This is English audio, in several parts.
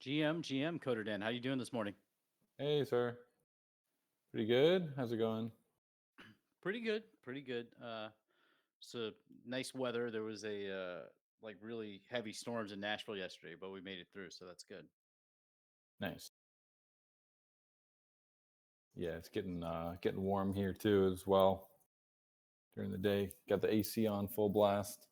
GM coderdan. How you doing this morning? Hey, sir. Pretty good. How's it going? Pretty good, pretty good. So nice weather. There was a like really heavy storms in Nashville yesterday, but we made it through, so that's good. Nice. Yeah, it's getting warm here too as well during the day. Got the AC on full blast.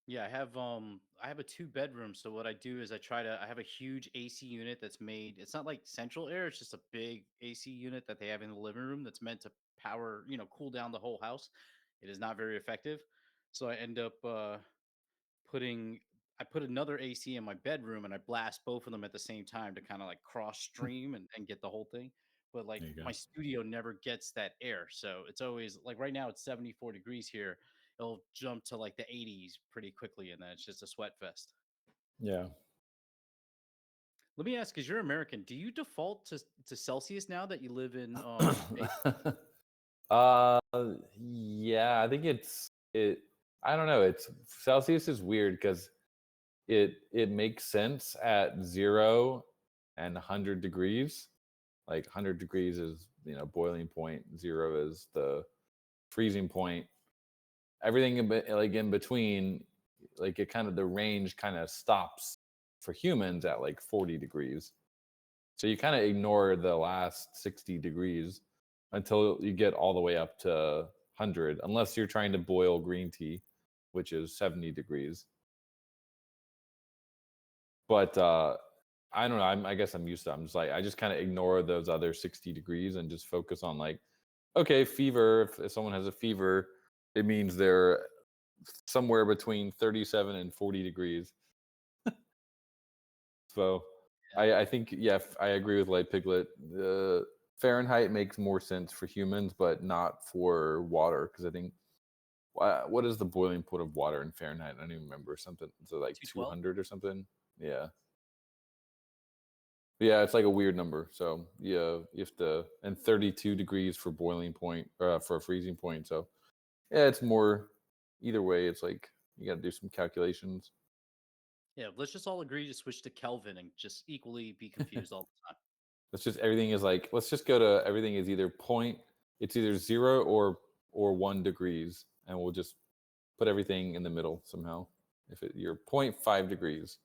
Yeah, I have a two bedroom, so what I do is I have a huge AC unit that's made. It's not like central air, it's just a big AC unit that they have in the living room that's meant to power, cool down the whole house. It is not very effective. So I end up putting I put another AC in my bedroom and I blast both of them at the same time to kind of like cross stream and get the whole thing. But like There you my go. studio never gets that air. So it's always like right now it's 74 degrees here. It'll jump to like the 80s pretty quickly and then it's just a sweat fest. Yeah. Let me ask, because you're American, do you default to Celsius now that you live in uh yeah, I think it I don't know. It's Celsius is weird because it makes sense at 0 and 100 degrees. Like 100 degrees is, boiling point, 0 is the freezing point. Everything like in between, like it kind of the range kind of stops for humans at like 40 degrees, so you kind of ignore the last 60 degrees until you get all the way up to 100, unless you're trying to boil green tea, which is 70 degrees. But I don't know, I guess I'm used to it. I'm just like, I just kind of ignore those other 60 degrees and just focus on like, okay, fever. If someone has a fever, it means they're somewhere between 37 and 40 degrees. So I think, yeah, I agree with Light Piglet. Fahrenheit makes more sense for humans, but not for water, because I think, what is the boiling point of water in Fahrenheit? I don't even remember. Something, so like 212. 200 or something. Yeah. Yeah, it's like a weird number. So yeah, you have to, and 32 degrees for boiling point, for a freezing point. So yeah, it's more, either way, it's like you got to do some calculations. Yeah, let's just all agree to switch to Kelvin and just equally be confused all the time. It's just everything is like, let's just go to everything is either point, it's either 0 or 1 degrees, and we'll just put everything in the middle somehow. If you're 0.5 degrees.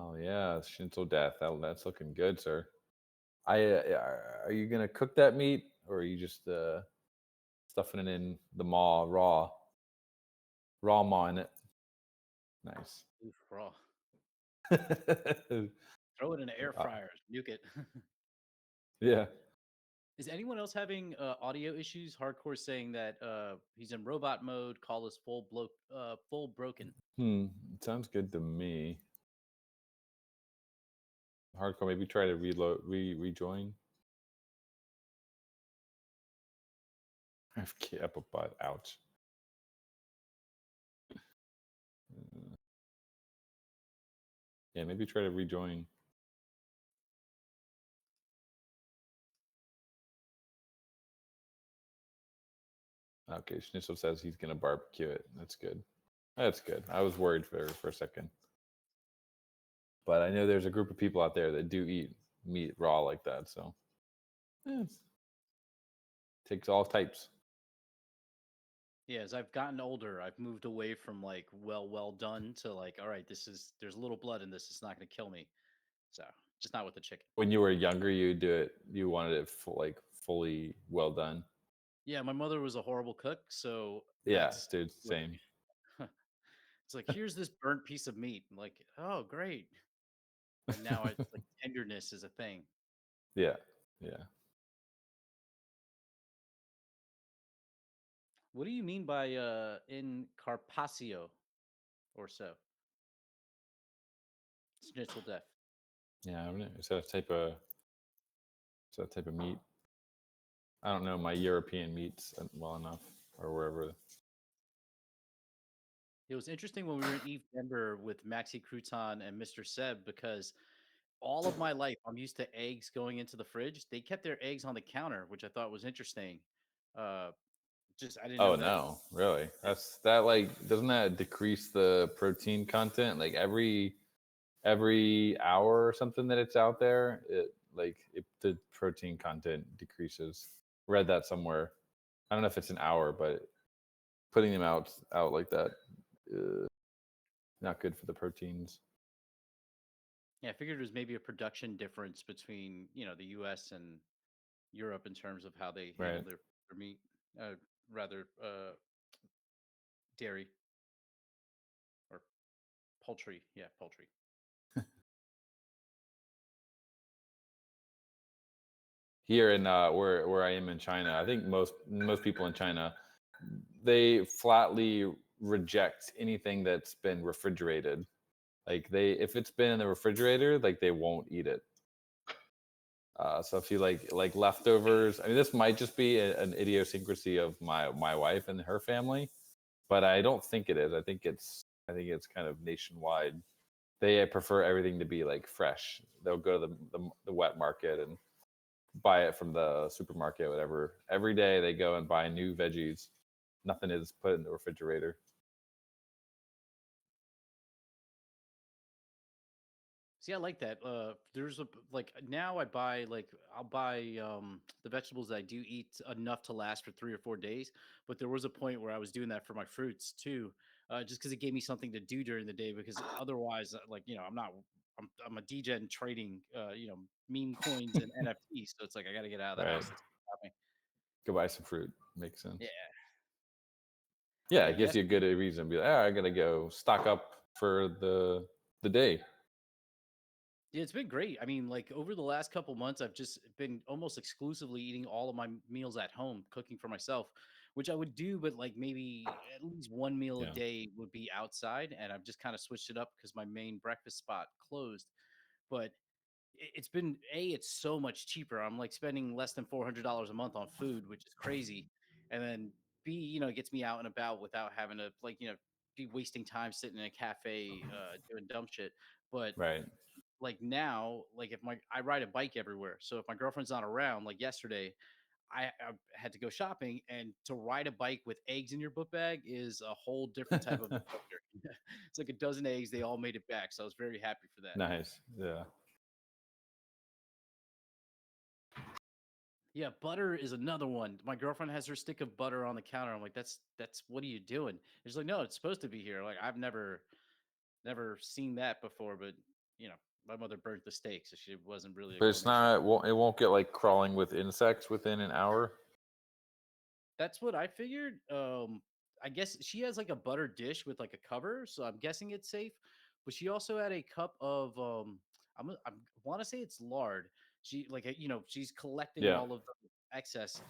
Oh yeah, Shinto death. That's looking good, sir. Are you gonna cook that meat, or are you just stuffing it in the maw raw maw in it? Nice. Oof, raw. Throw it in an air fryer, nuke it. Yeah. Is anyone else having audio issues? Hardcore saying that he's in robot mode. Call is full broken. It sounds good to me. Hardcore, maybe try to rejoin. I've kept a butt. Ouch. Uh, yeah, maybe try to rejoin. Okay, Schnitzel says he's gonna barbecue it. That's good. That's good. I was worried for a second, but I know there's a group of people out there that do eat meat raw like that. So it takes all types. Yeah, as I've gotten older, I've moved away from like well done to like, all right, there's a little blood in this. It's not going to kill me. So just not with the chicken. When you were younger, you do it. You wanted it like fully well done. Yeah, my mother was a horrible cook, so Yeah, that's dude. like Same. it's like here's this burnt piece of meat. I'm like, oh great. And now it's like tenderness is a thing. Yeah. Yeah. What do you mean by in Carpaccio or so? Schnitzel death. Yeah. I don't know. Is that a type of meat? I don't know my European meats well enough, or wherever. It was interesting when we were in Eve Denver with Maxi Crouton and Mr. Seb because all of my life I'm used to eggs going into the fridge. They kept their eggs on the counter, which I thought was interesting. Uh, Just I didn't Oh know that. no, really? Yeah. That's that like doesn't that decrease the protein content? Like every hour or something that it's out there, the protein content decreases. Read that somewhere. I don't know if it's an hour, but putting them out like that, uh, not good for the proteins. Yeah, I figured it was maybe a production difference between, the US and Europe in terms of how they handle Right. their meat, uh, rather dairy or poultry. Yeah, poultry. Here in where I am in China, I think most people in China, they flatly reject anything that's been refrigerated. Like they, if it's been in the refrigerator, like they won't eat it. So if you like leftovers, I mean, this might just be an idiosyncrasy of my wife and her family, but I don't think it is. I think it's kind of nationwide. They prefer everything to be like fresh. They'll go to the wet market and buy it from the supermarket, whatever. Every day they go and buy new veggies. Nothing is put in the refrigerator. See, I like that. There's like now I buy like I'll buy the vegetables that I do eat enough to last for 3 or 4 days. But there was a point where I was doing that for my fruits too, just because it gave me something to do during the day. Because otherwise, like I'm a degen trading, meme coins and NFTs. So it's like I got to get out of the Right. house. That's what's happening. Go buy some fruit. Makes Yeah, sense. Yeah, yeah. it gives you a Yesterday, good reason to be like, "Ah, I gotta go stock up for the day." yeah, it's been great. I mean, like over the last couple months, I've just been almost exclusively eating all of my meals at home, cooking for myself, which I would do, but like maybe at least one meal a Yeah. day would be outside. And I've just kind of switched it up because my main breakfast spot closed. But it's been it's so much cheaper. I'm like spending less than $400 a month on food, which is crazy. And then B, it gets me out and about without having to be wasting time sitting in a cafe doing dumb shit. But Right. like now, like if my I ride a bike everywhere. So if my girlfriend's not around, like yesterday, I had to go shopping, and to ride a bike with eggs in your book bag is a whole different type of adventure. It's like a dozen eggs. They all made it back, so I was very happy for that. Nice. Yeah. Yeah, butter is another one. My girlfriend has her stick of butter on the counter. I'm like, that's what are you doing? She's like, no, it's supposed to be here. Like I've never seen that before, but you know, my mother burnt the steak, so she wasn't really a But it's gourmet chef. not. It won't get like crawling with insects within an hour. That's what I figured. I guess she has like a butter dish with like a cover, so I'm guessing it's safe. But she also had a cup of I want to say it's lard. She like she's collecting Yeah. all of the excess,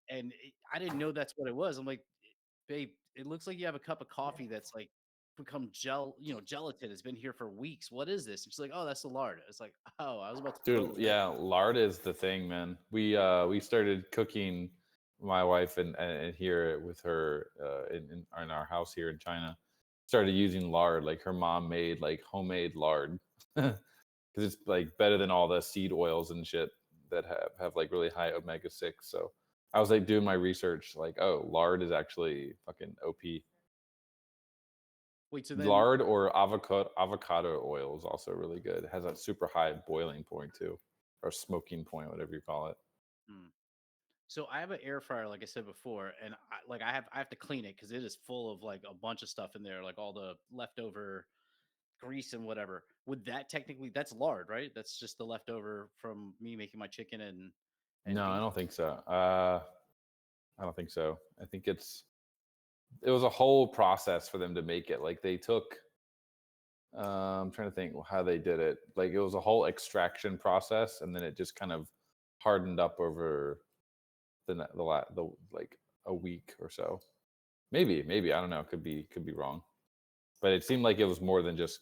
and I didn't know that's what it was. I'm like, babe, it looks like you have a cup of coffee that's like become gelatin. It's been here for weeks. What is this? And she's like, oh, that's the lard. It's like, oh, I was about to throw Dude, the whole. yeah, lard is the thing, man. We started cooking, my wife and here with her in our house here in China. Started using lard. Like her mom made like homemade lard because it's like better than all the seed oils and shit that have like really high omega 6. So I was like doing my research, like, oh, lard is actually fucking OP. Wait, so then Lard or avocado oil is also really good. It has a super high boiling point too, or smoking point, whatever you call it. hmm. So I have an air fryer, like I said before, and I have to clean it because it is full of like a bunch of stuff in there, like all the leftover grease and whatever. Would that technically that's lard, right? That's just the leftover from me making my chicken and No, I beef. don't think so. I don't think so. I think it was a whole process for them to make it. Like they took, I'm trying to think how they did it. Like it was a whole extraction process, and then it just kind of hardened up over the like a week or so. Maybe I don't know. Could be wrong, but it seemed like it was more than just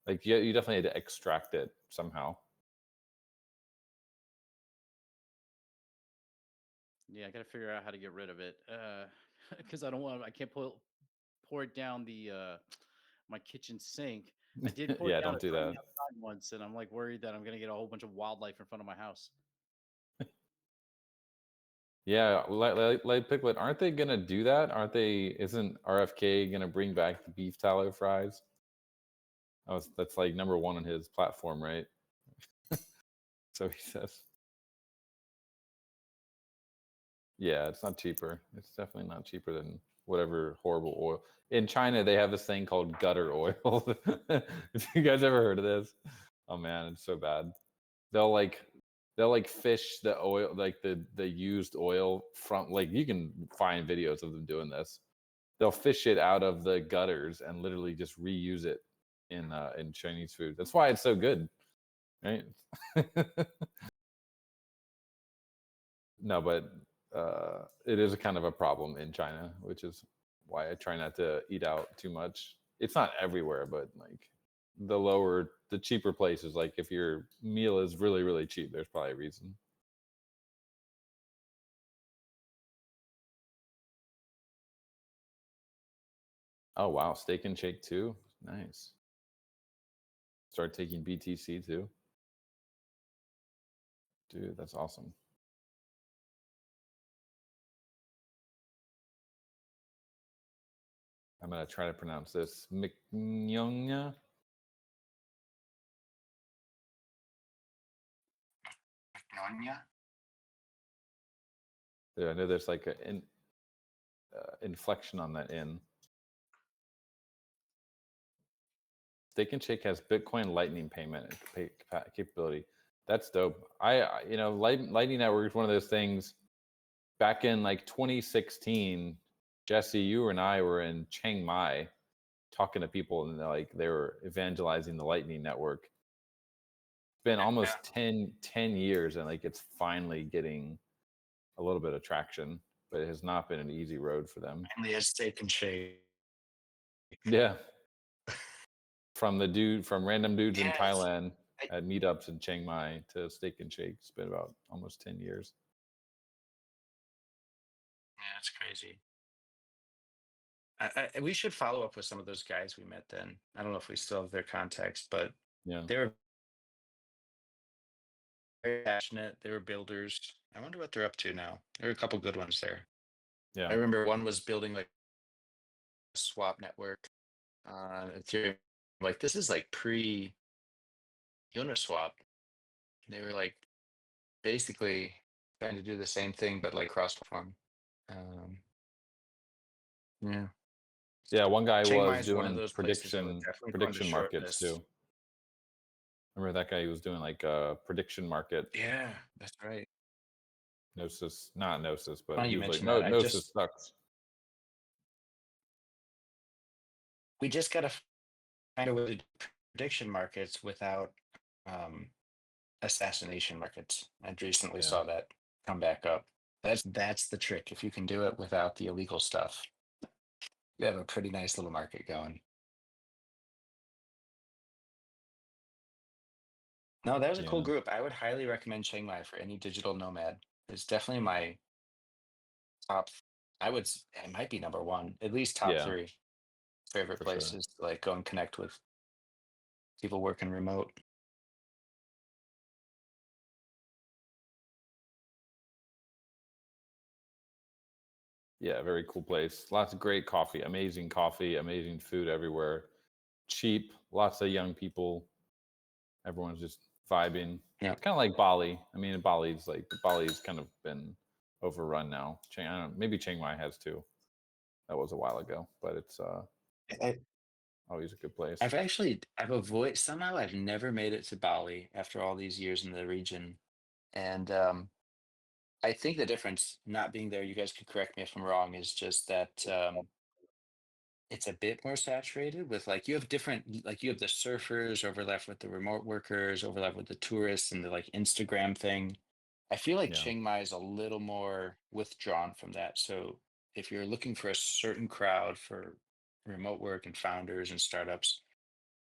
like you definitely had to extract it somehow. Yeah, I got to figure out how to get rid of it because I can't pour it down the my kitchen sink. I did pour it Yeah, down don't it do from the that. outside once, and I'm like worried that I'm gonna get a whole bunch of wildlife in front of my house. Yeah, like Piglet, aren't they gonna do that? Aren't they? Isn't RFK gonna bring back the beef tallow fries? That's like number one on his platform, right? So he says. Yeah, it's not cheaper. It's definitely not cheaper than whatever horrible oil. In China, they have this thing called gutter oil. Have you guys ever heard of this? Oh man, it's so bad. They'll like they'll like fish the oil, like the used oil from, like, you can find videos of them doing this. They'll fish it out of the gutters and literally just reuse it in Chinese food. That's why it's so good, right? No, but it is a kind of a problem in China, which is why I try not to eat out too much. It's not everywhere, but like the cheaper places, like if your meal is really, really cheap, there's probably a reason. Oh wow, Steak and Shake too. Nice. Start taking BTC too. Dude, that's awesome. I'm gonna try to pronounce this. McNyonya. Nonya? Yeah, I know there's like an inflection on that in. Steak and Shake has Bitcoin Lightning payment capability. That's dope. Lightning Network is one of those things. Back in like 2016, Jesse, you and I were in Chiang Mai talking to people, and they were evangelizing the Lightning Network. It's been almost 10 years, and like it's finally getting a little bit of traction, but it has not been an easy road for them. Mainly as Steak and Shake. Yeah. From random dudes in Yeah, Thailand at meetups in Chiang Mai to Steak and Shake. It's been about almost 10 years. yeah, it's crazy. We should follow up with some of those guys we met then. I don't know if we still have their contacts, but Yeah. they were very passionate. They were builders. I wonder what they're up to now. There are a couple good ones there. Yeah. I remember one was building like a swap network on Ethereum. Like this is like pre Uniswap. They were like basically trying to do the same thing, but like cross platform. Um, yeah. Yeah. One guy Chiang Mai was is one of doing those places I would definitely put on the prediction short markets list. too. Remember that guy? He was doing like a prediction market. Yeah, that's right. Gnosis, not Gnosis, but Funny he you was like, mentioned no, that. Gnosis sucks. We just got to find a way to do prediction markets without um, assassination markets. I recently Yeah. saw that come back up. That's the trick. If you can do it without the illegal stuff, you have a pretty nice little market going. No, that was a cool Yeah. group. I would highly recommend Chiang Mai for any digital nomad. It's definitely my top. It might be number one, at least top Yeah, three favorite for sure. places to like go and connect with people working remote. Yeah, very cool place. Lots of great coffee, amazing food everywhere. Cheap, lots of young people. Everyone's just vibing. Yeah. Kind of like Bali. I mean, Bali's kind of been overrun now. I don't know, maybe Chiang Mai has too. That was a while ago, but it's I, always a good place. I've never made it to Bali after all these years in the region. And I think the difference not being there, you guys could correct me if I'm wrong, is just that it's a bit more saturated with like you have different like you have the surfers overlap with the remote workers, overlap with the tourists and the like Instagram thing. I feel like Yeah. Chiang Mai is a little more withdrawn from that. So if you're looking for a certain crowd for remote work and founders and startups,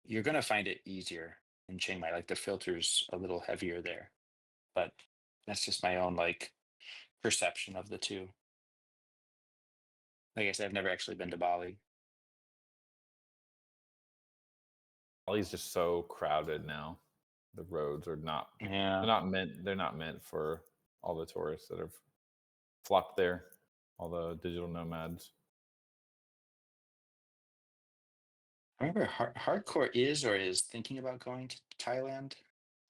you're gonna find it easier in Chiang Mai. Like the filter's a little heavier there. But that's just my own like perception of the two. Like I said, I've never actually been to Bali. Bali's just so crowded now. The roads are not Yeah. they're not meant for all the tourists that have flock there, all the digital nomads. I remember Hardcore is thinking about going to Thailand.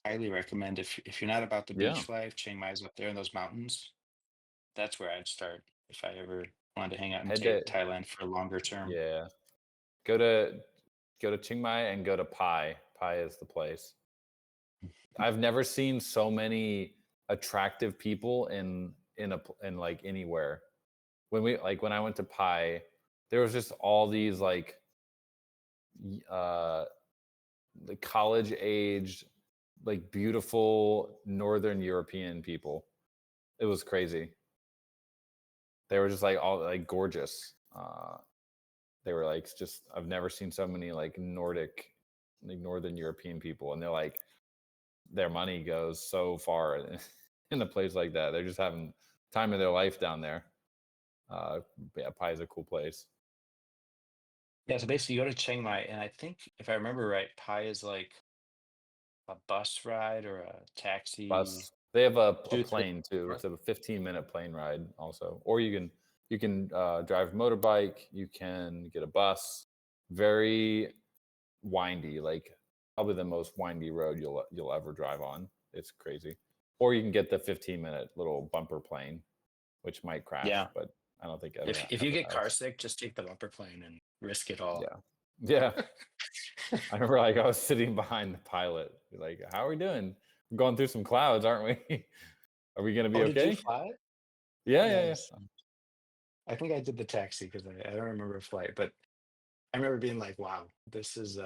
Highly recommend if you're not about the Yeah. beach life, Chiang Mai's up there in those mountains. That's where I'd start if I ever wanted to hang out in Head to Thailand for a longer term. yeah. Go to Chiang Mai and go to Pai. Pai is the place. I've never seen so many attractive people in like anywhere. When I went to Pai, there was just all these like the college aged, like beautiful Northern European people. It was crazy. They were just like all like gorgeous. They were like just I've never seen so many like Nordic, like Northern European people, and they're like their money goes so far in a place like that. They're just having time of their life down there. Yeah, Pai is a cool place. Yeah, so basically you go to Chiang Mai, and I think if I remember right, Pai is like a bus ride or a taxi. Bus. They have a 2 3 plane too. hours. It's a 15-minute plane ride also. Or you can drive a motorbike. You can get a bus. Very windy, like probably the most windy road you'll ever drive on. It's crazy. Or you can get the 15-minute little bumper plane, which might crash, Yeah. but I don't think If you get car sick, just take the bumper plane and risk it all. Yeah. Yeah. I remember like I was sitting behind the pilot, like, how are we doing? We're going through some clouds, aren't we? Are we gonna be Oh, did you okay? fly it? Yeah, yeah, Nice. I think I did the taxi because I don't remember a flight, but I remember being like, wow, this is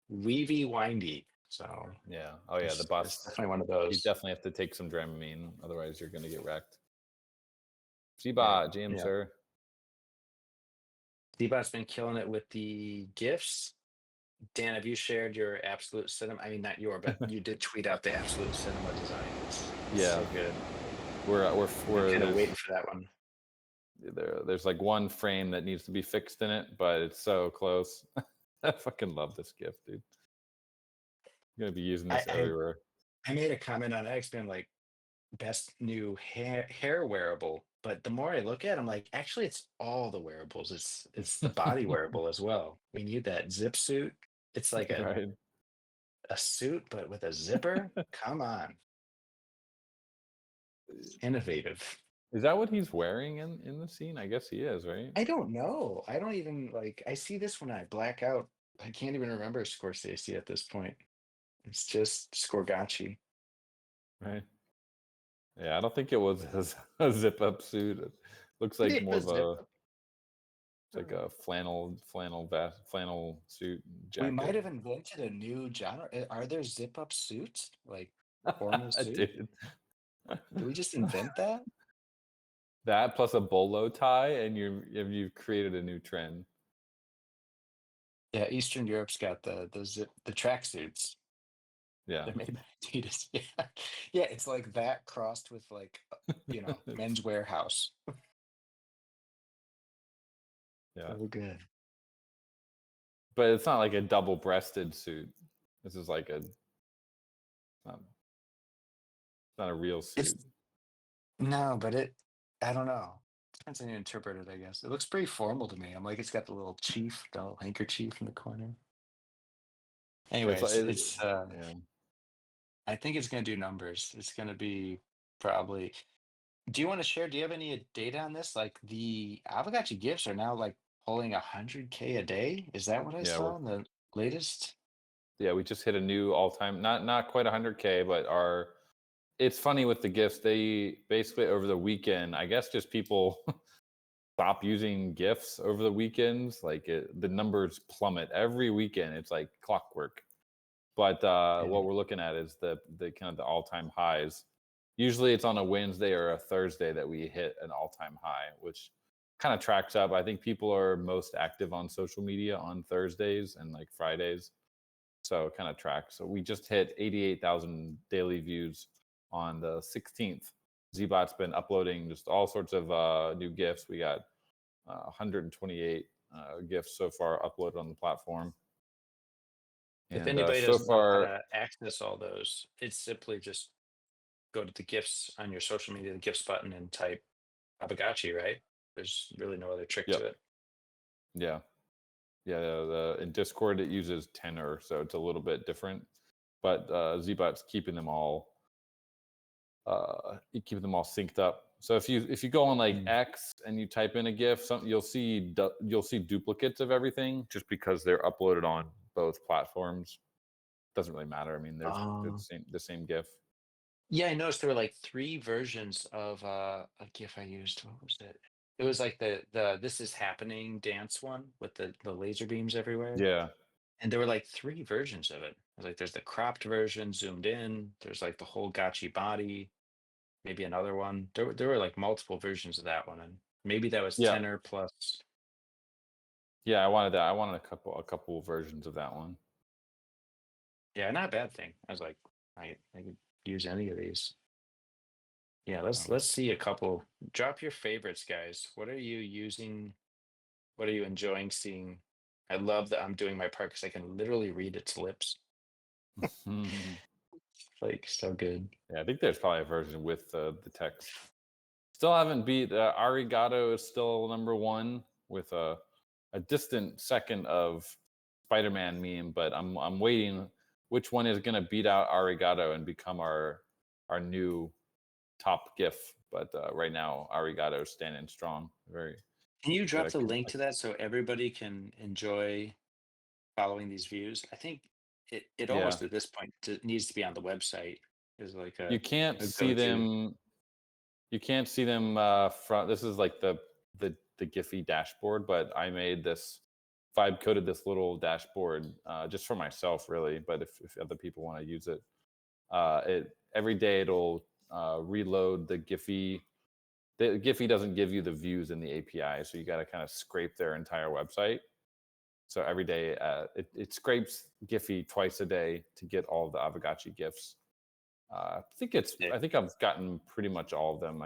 weavy windy. So yeah. Oh yeah, the it's bus. definitely one of You those. definitely have to take some Dramamine, otherwise you're gonna get wrecked. Yeah, G-Bot, GM yeah. sir. D-Bot's been killing it with the gifts. Dan, have you shared your absolute cinema? I mean, not your, but you did tweet out the absolute cinema design. It's Yeah. so good. We're kind of waiting for that one. there's like one frame that needs to be fixed in it, but it's so close. I fucking love this gift, dude. I'm gonna be using this everywhere. I made a comment on X being like, best new hair wearable, but the more I look at it, I'm like, actually it's all the wearables. It's the body wearable as well. We need that zip suit. It's like Right. a suit but with a zipper. Come on. It's innovative. Is that what he's wearing in the scene? I guess he is, right? I don't know. I don't even like I see this when I black out. I can't even remember Scorsese at this point. It's just Scorgacci. Right. Yeah, I don't think it was a zip up suit. It looks like more of a it's like a flannel suit jacket. We might have invented a new genre. Are there zip up suits? Like formal suit? Dude. Did we just invent that? That plus a bolo tie, and you've created a new trend. Yeah, Eastern Europe's got the track suits. Yeah. They're made by Adidas. Yeah. Yeah, it's like that crossed with like Men's Warehouse. Yeah. So good. But it's not like a double-breasted suit. This is like not a real suit. No, but I don't know. Depends on how you interpret it, I guess. It looks pretty formal to me. I'm like, it's got the little handkerchief in the corner. Anyways, yeah. I think it's going to do numbers. It's going to be probably. Do you want to share? Do you have any data on this? Like the Aavegotchi gifts are now like pulling 100K a day. Is that what I saw in the latest? Yeah, we just hit a new all-time, not quite 100K, but it's funny with the gifts. They basically over the weekend, I guess just people stop using gifts over the weekends. Like the numbers plummet every weekend. It's like clockwork. But what we're looking at is the kind of the all-time highs. Usually it's on a Wednesday or a Thursday that we hit an all-time high, which kind of tracks up. I think people are most active on social media on Thursdays and like Fridays. So it kind of tracks. So we just hit 88,000 daily views on the 16th. Zbot's been uploading just all sorts of new gifts. We got 128 gifts so far uploaded on the platform. If And anybody so doesn't know how far, to access all those, it's simply just go to the gifts on your social media, the gifts button, and type Aavegotchi, right? There's really no other trick Yep. to it. Yeah. In Discord it uses Tenor, so it's a little bit different. But Zbot's keeping them all synced up. So if you go on like X and you type in a GIF, you'll see duplicates of everything just because they're uploaded on both platforms. Doesn't really matter. I mean, they're the same GIF. Yeah, I noticed there were like 3 versions of a GIF I used. What was it? It was like the "This Is Happening" dance one with the laser beams everywhere. Yeah. And there were like 3 versions of it. I was like, there's the cropped version, zoomed in. There's like the whole Gotchi body. Maybe another one. There were like multiple versions of that one, and maybe that was Yeah. tenor plus. Yeah, I wanted that. I wanted a couple versions of that one. Yeah, not a bad thing. I was like, I could use any of these. Yeah, let's see a couple. Drop your favorites, guys. What are you using? What are you enjoying seeing? I love that I'm doing my part because I can literally read its lips. Like so good. Yeah, I think there's probably a version with the text. Still haven't beat Arigato is still number 1 with a distant second of Spider-Man meme, but I'm waiting which one is going to beat out Arigato and become our new top GIF. But right now Arigato is standing strong. Very. Can you drop Gotta the keep link to that so everybody can enjoy following these views? I think it Yeah. almost at this point needs to be on the website. Is like You can't a see go-to. them. You can't see them from. This is like the Giphy dashboard, but I made this vibe coded this little dashboard just for myself, really. But if other people want to use it, every day it'll reload the Giphy. The Giphy doesn't give you the views in the API, so you got to kind of scrape their entire website. So every day it scrapes Giphy twice a day to get all of the Aavegotchi GIFs. I think I've gotten pretty much all of them.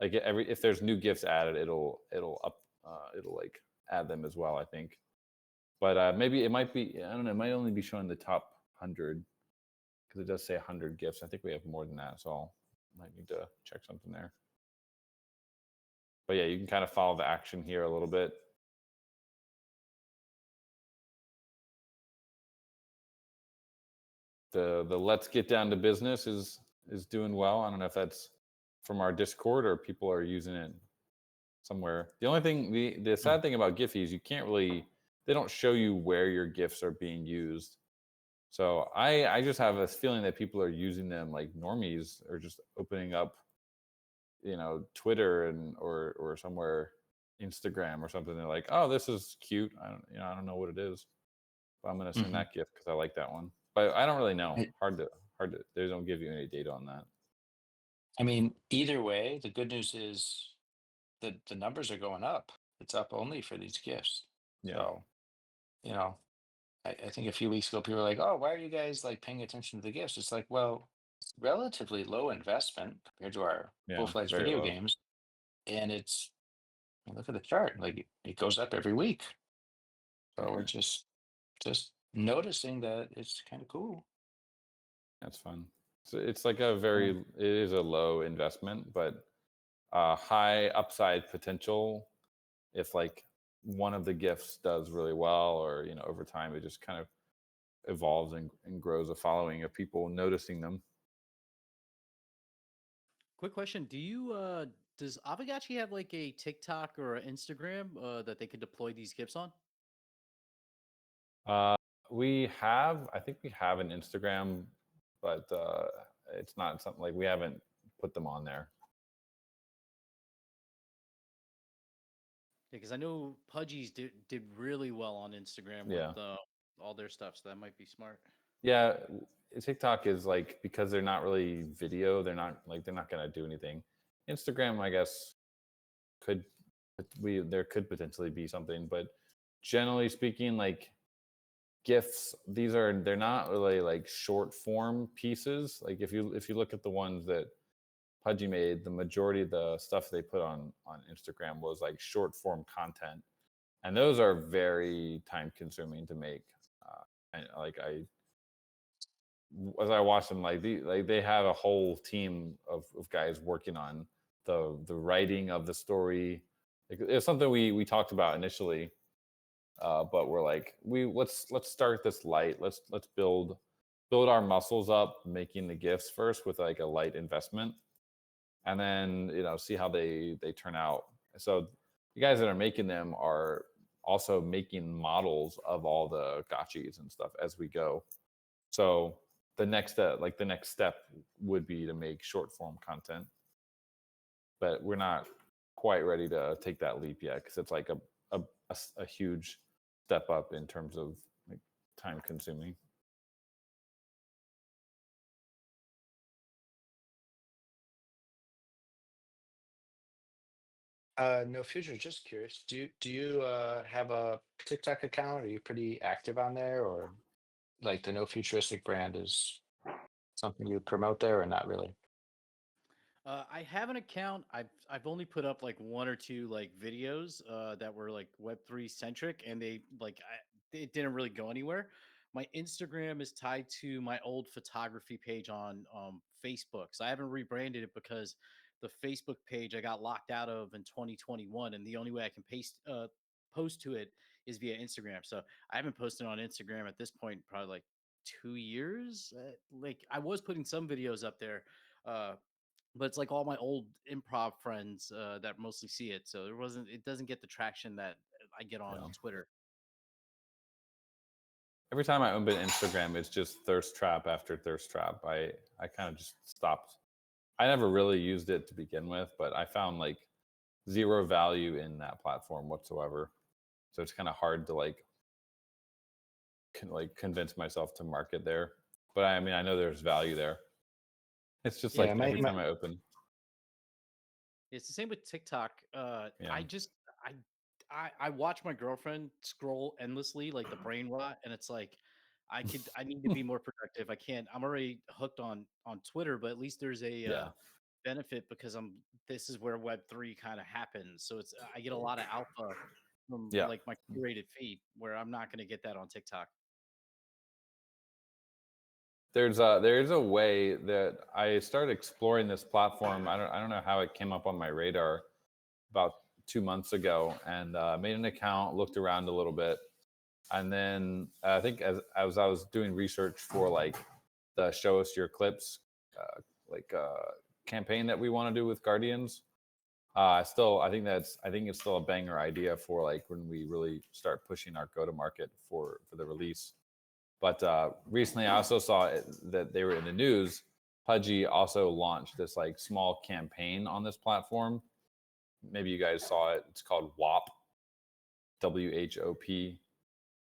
Like if there's new GIFs added, it'll like add them as well, I think. But maybe it might be, I don't know, it might only be showing the top 100 because it does say 100 GIFs. I think we have more than that, so I might need to check something there. But yeah, you can kind of follow the action here a little bit. The let's get down to business is doing well. I don't know if that's from our Discord or people are using it somewhere. The only thing, the sad thing about Giphy is you can't really, they don't show you where your GIFs are being used. So I just have a feeling that people are using them like normies, or just opening up, Twitter or somewhere, Instagram or something. They're like, oh, this is cute. I don't know what it is, but I'm gonna send that GIF because I like that one. But I don't really know. Hard to. They don't give you any data on that. I mean, either way, the good news is the numbers are going up. It's up only for these gifts. Yeah. So, I think a few weeks ago people were like, "Oh, why are you guys like paying attention to the gifts?" It's like, well, it's relatively low investment compared to our full-fledged Very video low. games, and look at the chart, like it goes up every week. So we're just noticing that it's kind of cool. That's fun. So it's like it is a low investment, but high upside potential if like one of the gifts does really well, or over time it just kind of evolves and grows a following of people noticing them. Quick question: does Aavegotchi have like a TikTok or an Instagram that they could deploy these gifs on? I think we have an Instagram, but it's not something like we haven't put them on there. Because I know Pudgy's did really well on Instagram Yeah. with all their stuff, so that might be smart. Yeah, TikTok is like, because they're not really video, they're not gonna do anything. Instagram, I guess, there could potentially be something, but generally speaking, like GIFs, they're not really like short form pieces. Like if you look at the ones that Pudgy made, the majority of the stuff they put on Instagram was like short form content, and those are very time consuming to make. And like as I watch them, like they have a whole team of guys working on the writing of the story. Like, it's something we talked about initially, but we're like, let's start this light. Let's build our muscles up making the gifts first with like a light investment, and then see how they turn out. So the guys that are making them are also making models of all the gotchis and stuff as we go. So the next step would be to make short form content, but we're not quite ready to take that leap yet because it's like a huge step up in terms of like time consuming. No future. Just curious. Do you have a TikTok account? Are you pretty active on there, or like the No Futuristic brand is something you promote there, or not really? I have an account. I've only put up like one or two like videos that were like Web3 centric, and it didn't really go anywhere. My Instagram is tied to my old photography page on Facebook, so I haven't rebranded it because the Facebook page I got locked out of in 2021, and the only way I can post to it is via Instagram. So I haven't posted on Instagram at this point probably like 2 years. Like I was putting some videos up there. Uh, but it's like all my old improv friends that mostly see it, so it doesn't get the traction that I get on Yeah. Twitter. Every time I open Instagram, it's just thirst trap after thirst trap. I kind of just stopped. I never really used it to begin with, but I found like zero value in that platform whatsoever. So it's kind of hard to convince myself to market there. But I mean, I know there's value there. It's just Yeah, like my, every my time I open, It's the same with TikTok. yeah, I watch my girlfriend scroll endlessly, like the brain rot, and it's like I need to be more productive. I can't. I'm already hooked on Twitter, but at least there's a yeah, benefit because this is where Web3 kind of happens. So it's I get a lot of alpha from yeah. like my curated feed where I'm not going to get that on TikTok. There's a way that I started exploring this platform. I don't know how it came up on my radar about 2 months ago, and made an account, looked around a little bit, and then I think as I was doing research for like the show us your clips uh, like campaign that we want to do with Guardians. I think it's still a banger idea for like when we really start pushing our go to market for the release. But recently, I also saw that they were in the news. Pudgy also launched this like small campaign on this platform. Maybe you guys saw it. It's called WHOP.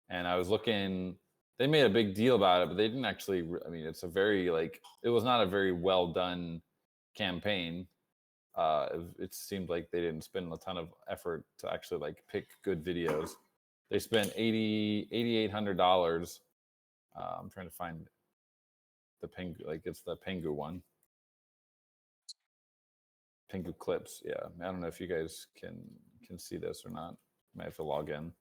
And I was looking. They made a big deal about it, but they didn't actually. I mean, it's a very like it was not a very well done campaign. It seemed like they didn't spend a ton of effort to actually like pick good videos. They spent $8,800. I'm trying to find the Pengu, like it's the Pengu one. Pengu clips. Yeah. I don't know if you guys can see this or not. Might have to log in.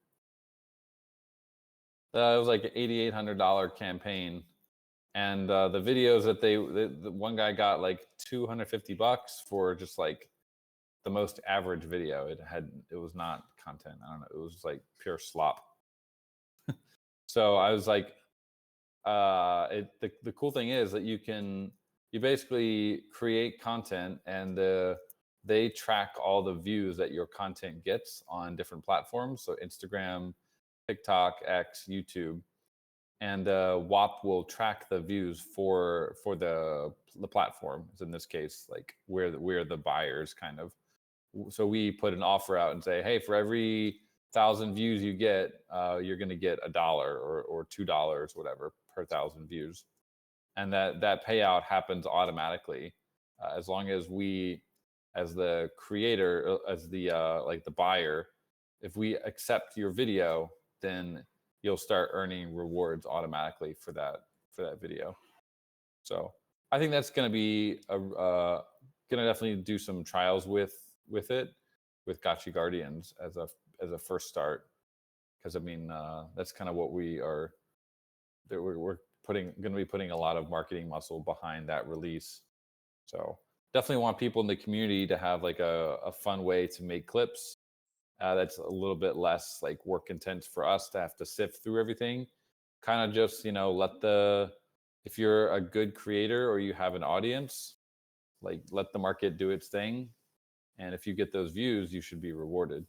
It was like an $8,800 campaign, and the videos that the one guy got like $250 for just like the most average video. It was not content. I don't know. It was like pure slop. So I was like, the cool thing is that you basically create content, and they track all the views that your content gets on different platforms, so Instagram, TikTok, X, YouTube, and WAP will track the views for the platform. So in this case, like we're the buyers kind of. So we put an offer out and say, hey, for every 1,000 views you get, you're going to get $1 or $2, whatever, per 1,000 views, and that payout happens automatically, as long as we, as the creator, as the like the buyer, if we accept your video, then you'll start earning rewards automatically for that video. So I think that's going to be going to definitely do some trials with it with Gotchi Guardians as a first start, because I mean that's kind of what we are. That we're going to be putting a lot of marketing muscle behind that release. So definitely want people in the community to have like a fun way to make clips. That's a little bit less like work intense for us to have to sift through everything. Kind of just, let if you're a good creator or you have an audience, like let the market do its thing. And if you get those views, you should be rewarded.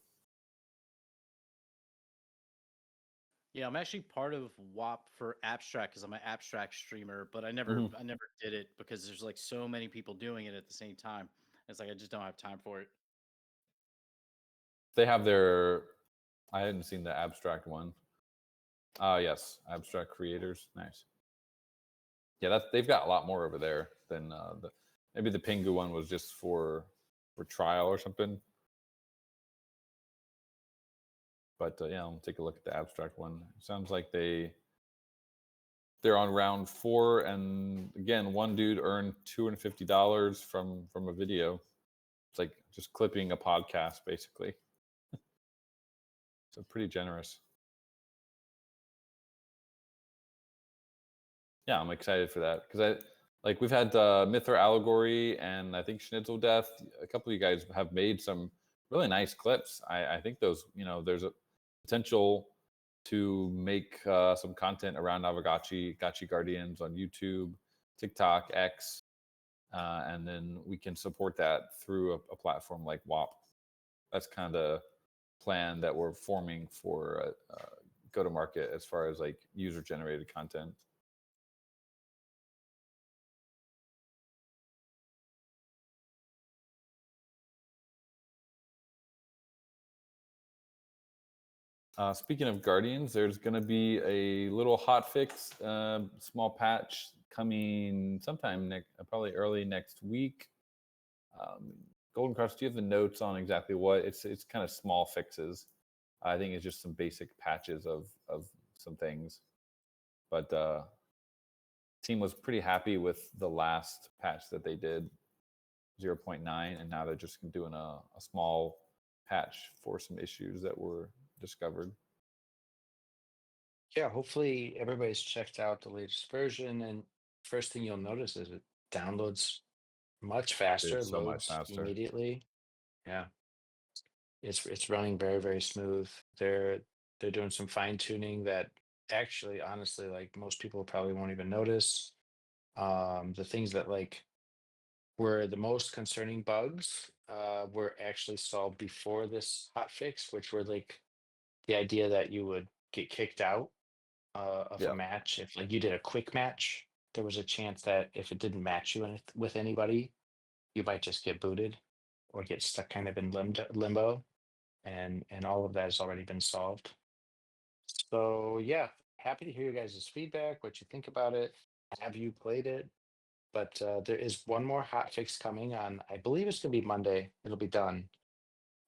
Yeah, I'm actually part of WAP for abstract because I'm an abstract streamer, but I never Mhm. I never did it because there's like so many people doing it at the same time. It's like I just don't have time for it. They have their, I hadn't seen the abstract one. Yes, abstract creators. Nice. Yeah, they've got a lot more over there than maybe the Pingu one was just for trial or something. But yeah, I'll take a look at the abstract one. It sounds like they're on round 4, and again, one dude earned $250 from a video. It's like just clipping a podcast, basically. So pretty generous. Yeah, I'm excited for that because we've had Myth or Allegory and I think Schnitzel Death. A couple of you guys have made some really nice clips. I think those, there's a potential to make some content around Aavegotchi, Gotchi Guardians on YouTube, TikTok, X, and then we can support that through a platform like WAP. That's kind of the plan that we're forming for go to market as far as like user generated content. Speaking of Guardians, there's going to be a little hot fix, small patch coming sometime probably early next week. Golden Cross, do you have the notes on exactly what? It's kind of small fixes. I think it's just some basic patches of some things, but team was pretty happy with the last patch that they did, 0.9, and now they're just doing a small patch for some issues that were discovered. Yeah, hopefully everybody's checked out the latest version, and first thing you'll notice is it downloads much faster, It's so much loads faster. immediately. Yeah, it's running very, very smooth. They're doing some fine tuning that actually, honestly, like most people probably won't even notice. The things that like were the most concerning bugs were actually solved before this hot fix, which were like the idea that you would get kicked out of a Yeah. match if like you did a quick match. There was a chance that if it didn't match you with anybody, you might just get booted or get stuck kind of in limbo, and all of that has already been solved. So yeah, happy to hear you guys' feedback, what you think about it. Have you played it? But there is one more hot fix coming on, I believe it's gonna be Monday. It'll be done.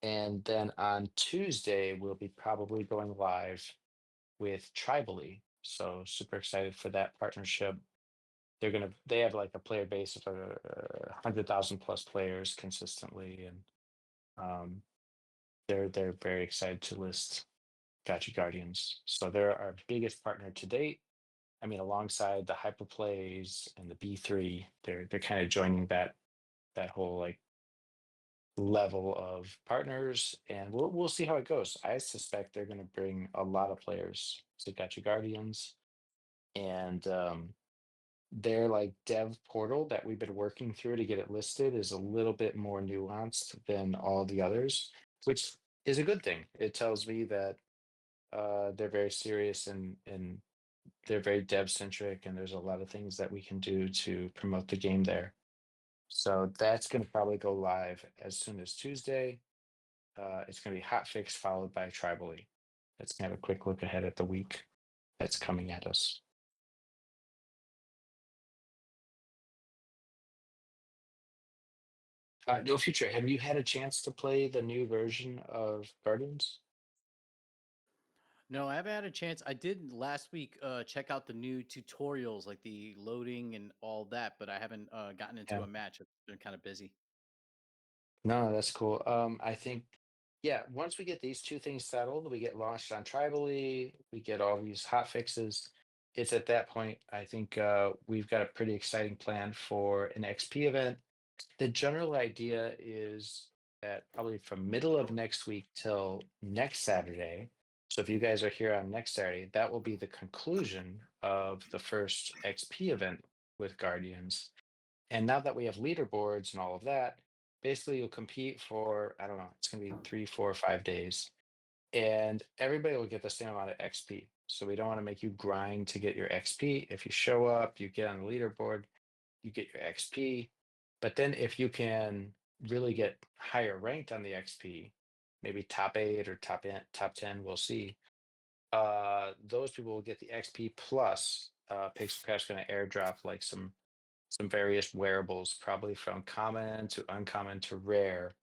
And then on Tuesday, we'll be probably going live with Tribally. So super excited for that partnership. They have like a player base of 100,000 plus players consistently, and um, they're very excited to list Gotchi Guardians. So they're our biggest partner to date. I mean, alongside the Hyperplays and the B3, they're kind of joining that whole like level of partners, and we'll see how it goes. I suspect they're going to bring a lot of players to Gotcha Guardians, and their like dev portal that we've been working through to get it listed is a little bit more nuanced than all the others, which is a good thing. It tells me that they're very serious and they're very dev centric, and there's a lot of things that we can do to promote the game there. So that's going to probably go live as soon as Tuesday. It's going to be hotfix followed by tribally. Let's have a quick look ahead at the week that's coming at us. No future. Have you had a chance to play the new version of Guardians? No, I haven't had a chance. I did last week check out the new tutorials, like the loading and all that, but I haven't gotten into Yeah. a match. I've been kind of busy. No, that's cool. I think, yeah, once we get these two things settled, we get launched on Tribally, we get all these hot fixes. It's at that point, I think we've got a pretty exciting plan for an XP event. The general idea is that probably from middle of next week till next Saturday. So if you guys are here on next Saturday, that will be the conclusion of the first XP event with Guardians. And now that we have leaderboards and all of that, basically you'll compete for, I don't know, it's going to be 3, 4, 5 days. And everybody will get the same amount of XP. So we don't want to make you grind to get your XP. If you show up, you get on the leaderboard, you get your XP. But then if you can really get higher ranked on the XP, maybe top 8 or top 10, we'll see. Those people will get the XP plus Pixel Crash going to airdrop like some various wearables, probably from common to uncommon to rare,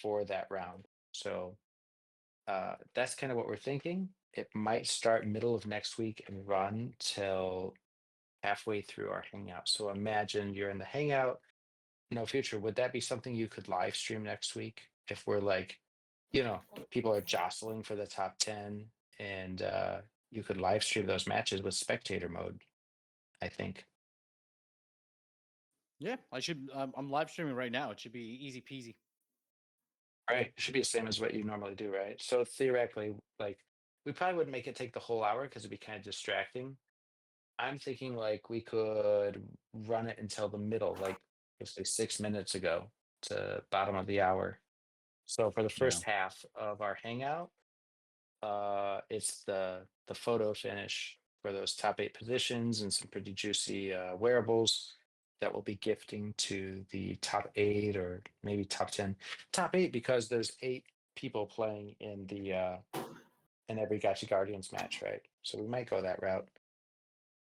for that round. So that's kind of what we're thinking. It might start middle of next week and run till halfway through our hangout. So imagine you're in the hangout. No future. Would that be something you could live stream next week if we're like, people are jostling for the top 10 and you could live stream those matches with spectator mode, I think. Yeah, I should. I'm live streaming right now. It should be easy peasy. Right. It should be the same as what you normally do, right? So theoretically, like we probably would make it take the whole hour because it'd be kind of distracting. I'm thinking like we could run it until the middle, like let's say 6 minutes ago to bottom of the hour. So for the Yeah. first half of our hangout, it's the photo finish for those top 8 positions and some pretty juicy wearables that we'll be gifting to the top 8 or maybe top 10. Top 8 because there's 8 people playing in every Gotchi Guardians match, right? So we might go that route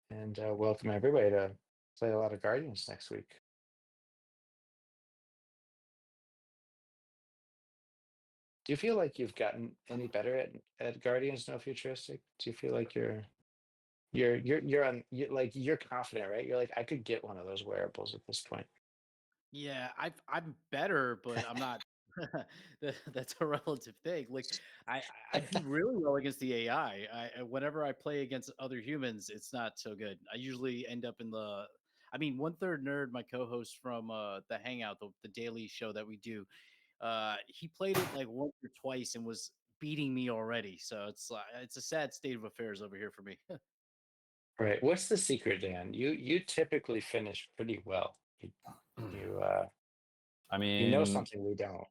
and welcome everybody to play a lot of Guardians next week. Do you feel like you've gotten any better at Guardians No Futuristic? Do you feel like you're confident, right? You're like, I could get one of those wearables at this point. Yeah, I'm better, but I'm not. That's a relative thing. Like I do really well against the AI. Whenever I play against other humans, it's not so good. I usually end up in the. I mean, one third nerd, my co-host from the Hangout, the daily show that we do. He played it like once or twice and was beating me already. So it's a sad state of affairs over here for me. Right. What's the secret, Dan? You typically finish pretty well. You I you know mean, something we don't.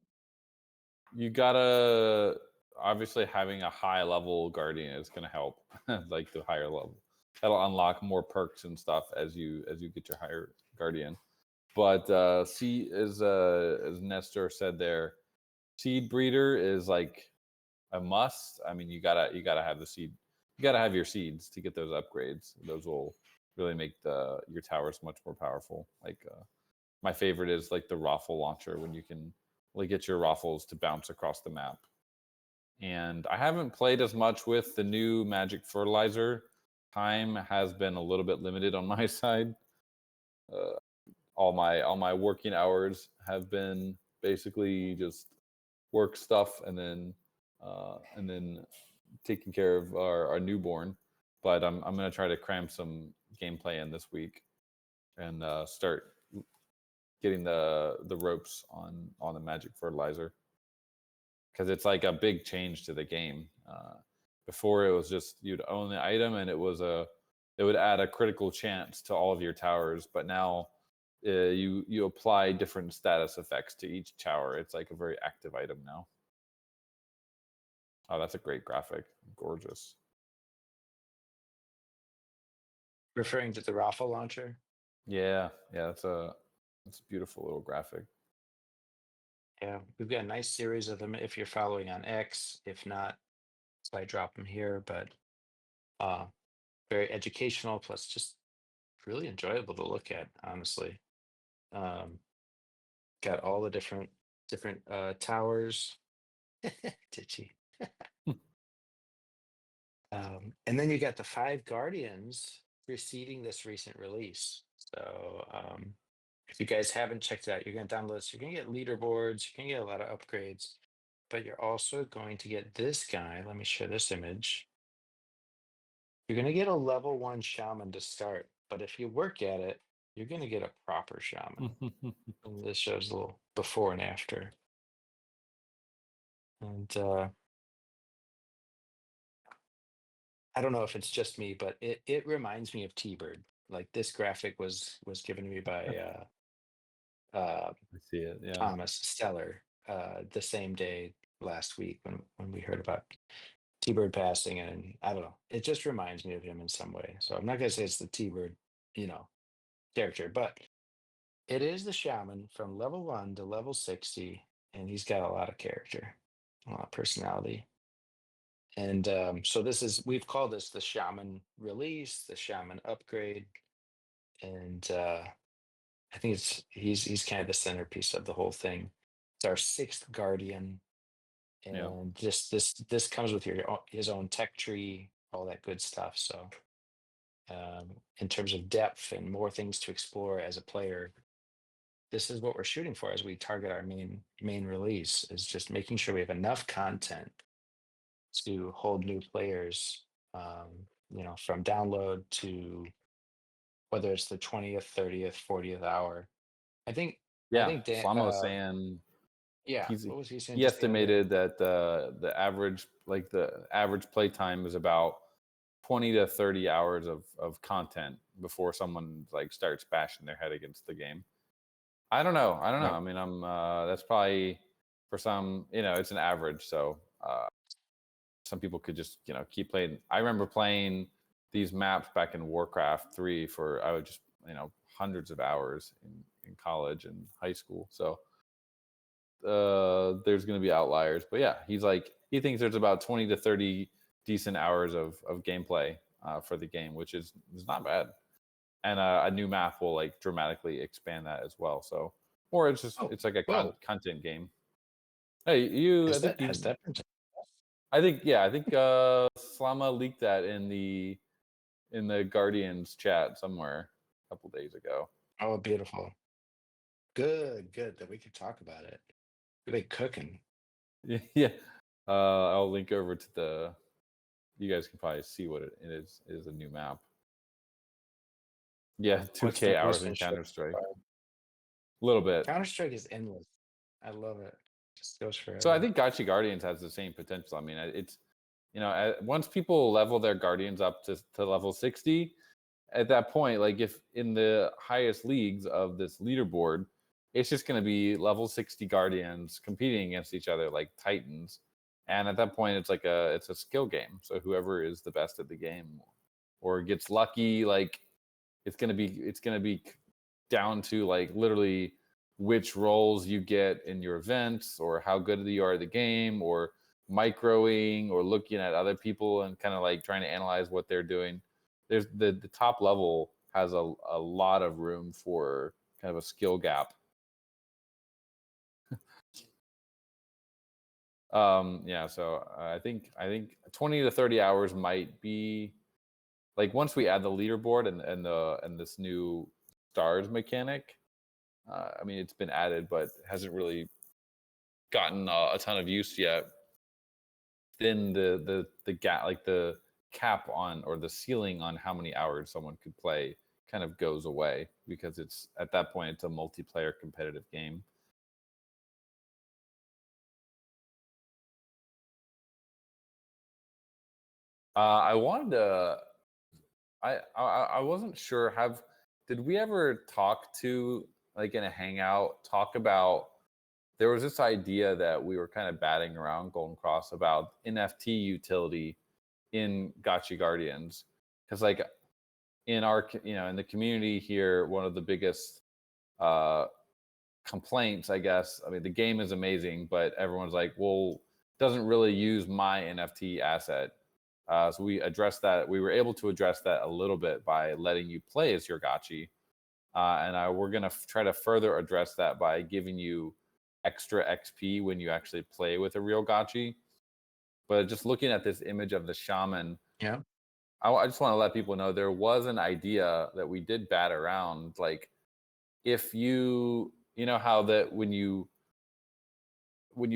you gotta obviously having a high level guardian is gonna help. Like the higher level, that'll unlock more perks and stuff as you get your higher guardian. But see, as Nestor said there, seed breeder is like a must. I mean, you gotta have the seed. You gotta have your seeds to get those upgrades. Those will really make your towers much more powerful. Like my favorite is like the raffle launcher when you can like get your raffles to bounce across the map. And I haven't played as much with the new magic fertilizer. Time has been a little bit limited on my side. Uh, all my working hours have been basically just work stuff and then taking care of our newborn. But I'm gonna try to cram some gameplay in this week and start getting the ropes on the magic fertilizer because it's like a big change to the game. Before it was just you'd own the item and it would add a critical chance to all of your towers, but now you apply different status effects to each tower. It's like a very active item now. Oh, that's a great graphic, gorgeous. Referring to the raffle launcher. Yeah, yeah, that's a beautiful little graphic. Yeah, we've got a nice series of them if you're following on X. If not, so I drop them here, but uh very educational plus just really enjoyable to look at, honestly. Um got all the different towers. Ditchy. And then you got the 5 Guardians preceding this recent release. So if you guys haven't checked it out, you're going to download this. You're going to get leaderboards. You're going to get a lot of upgrades, but you're also going to get this guy. Let me share this image. You're going to get a level 1 shaman to start, but if you work at it, you're gonna get a proper shaman. And this shows a little before and after. And I don't know if it's just me, but it reminds me of T-Bird. Like this graphic was given to me by I see it. Yeah. Thomas Stellar the same day last week when we heard about T-Bird passing, and I don't know. It just reminds me of him in some way. So I'm not gonna say it's the T-Bird, character, but it is the shaman from level 1 to level 60, and he's got a lot of character, a lot of personality. And so we've called this the shaman release, the shaman upgrade, and I think he's kind of the centerpiece of the whole thing. It's our 6th guardian, Yeah. and just this comes with his own tech tree, all that good stuff. So in terms of depth and more things to explore as a player, this is what we're shooting for as we target our main release, is just making sure we have enough content to hold new players, from download to whether it's the 20th, 30th, 40th hour. I think Yeah. Dan, Slama was saying yeah, he's what was he saying he just the other day? estimated that the average play time is about 20 to 30 hours of content before someone like starts bashing their head against the game. I don't know. Right. I mean, I'm that's probably for some, it's an average. So some people could just, keep playing. I remember playing these maps back in Warcraft 3 for I would just, hundreds of hours in college and high school. So there's going to be outliers, but yeah, he thinks there's about 20 to 30 decent hours of gameplay for the game, which is not bad. And a new map will like dramatically expand that as well. So, or it's just it's like a content game. Hey, Has that been? I think Slama leaked that in the Guardians chat somewhere a couple days ago. Oh, beautiful. Good that we could talk about it. Really cooking. Yeah. I'll link over to you guys can probably see what it is. It is a new map. Yeah, 2K hours in Counter-Strike. A little bit. Counter-Strike is endless. I love it. Just goes forever. So I think Gotchi Guardians has the same potential. I mean, it's once people level their Guardians up to level 60, at that point, like if in the highest leagues of this leaderboard, it's just going to be level 60 Guardians competing against each other like Titans. And at that point, it's a skill game. So whoever is the best at the game or gets lucky, like it's gonna be down to like literally which roles you get in your events or how good you are at the game or microing or looking at other people and kind of like trying to analyze what they're doing. There's the top level has a lot of room for kind of a skill gap. So I think 20 to 30 hours might be like once we add the leaderboard and this new stars mechanic. I mean, it's been added, but hasn't really gotten a ton of use yet. Then the gap, like the cap on or the ceiling on how many hours someone could play, kind of goes away because it's at that point it's a multiplayer competitive game. I wanted to. I wasn't sure. Did we ever talk to like in a hangout talk about? There was this idea that we were kind of batting around Golden Cross about NFT utility in Gotchi Guardians because like in our in the community here, one of the biggest complaints, I guess. I mean, the game is amazing, but everyone's like, well, doesn't really use my NFT asset. So we addressed that. We were able to address that a little bit by letting you play as your Gotchi. We're going to try to further address that by giving you extra XP when you actually play with a real Gotchi. But just looking at this image of the shaman, yeah, I just want to let people know there was an idea that we did bat around. Like if you know how that when you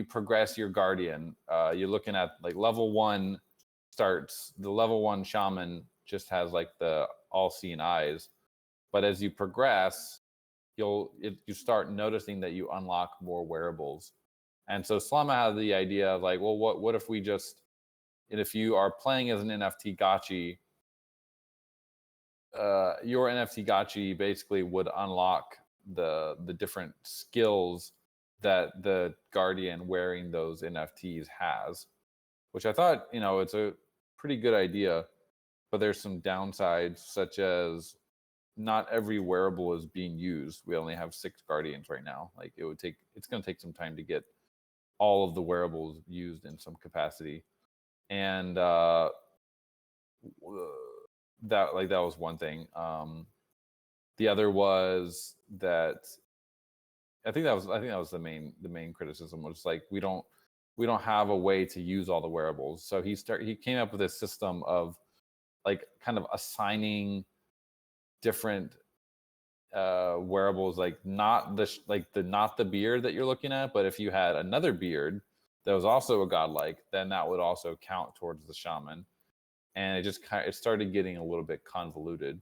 progress your Guardian, you're looking at like level 1 starts, the level 1 shaman just has like the all seeing eyes. But as you progress, you start noticing that you unlock more wearables. And so Slama had the idea of like, well, what if we just, and if you are playing as an NFT gotchi, your NFT gotchi basically would unlock the different skills that the guardian wearing those NFTs has, which I thought, it's a pretty good idea, but there's some downsides, such as not every wearable is being used. We only have 6 guardians right now. Like it's going to take some time to get all of the wearables used in some capacity. And that was one thing. The other was that I think that was the main criticism, was like we don't have a way to use all the wearables. So he came up with a system of like kind of assigning different wearables, like not the beard that you're looking at, but if you had another beard that was also a godlike, then that would also count towards the shaman. And it started getting a little bit convoluted.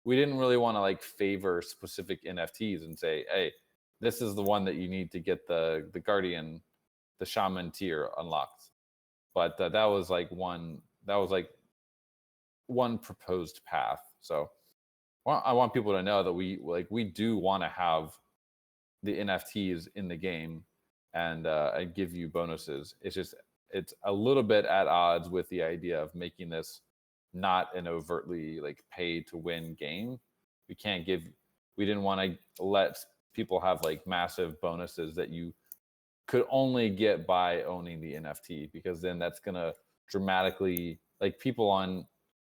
We didn't really want to like favor specific NFTs and say, hey, this is the one that you need to get the guardian, the shaman tier unlocked. But that was like one proposed path. So I want people to know that we do want to have the NFTs in the game and give you bonuses. It's a little bit at odds with the idea of making this not an overtly like pay to win game. We didn't want to let people have like massive bonuses that you could only get by owning the NFT, because then that's gonna dramatically, like,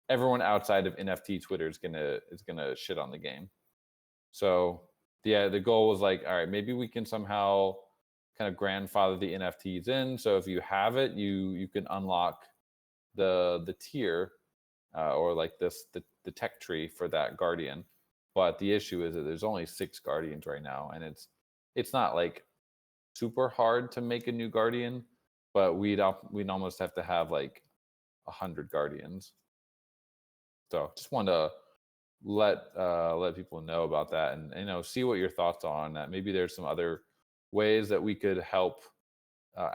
everyone outside of NFT Twitter is gonna shit on the game. So the goal was like, all right, maybe we can somehow kind of grandfather the NFTs in. So if you have it, you can unlock the tier or like the tech tree for that guardian. But the issue is that there's only 6 guardians right now, and it's not like super hard to make a new guardian, but we'd almost have to have like 100 guardians. So just wanted to let people know about that, and see what your thoughts are on that. Maybe there's some other ways that we could help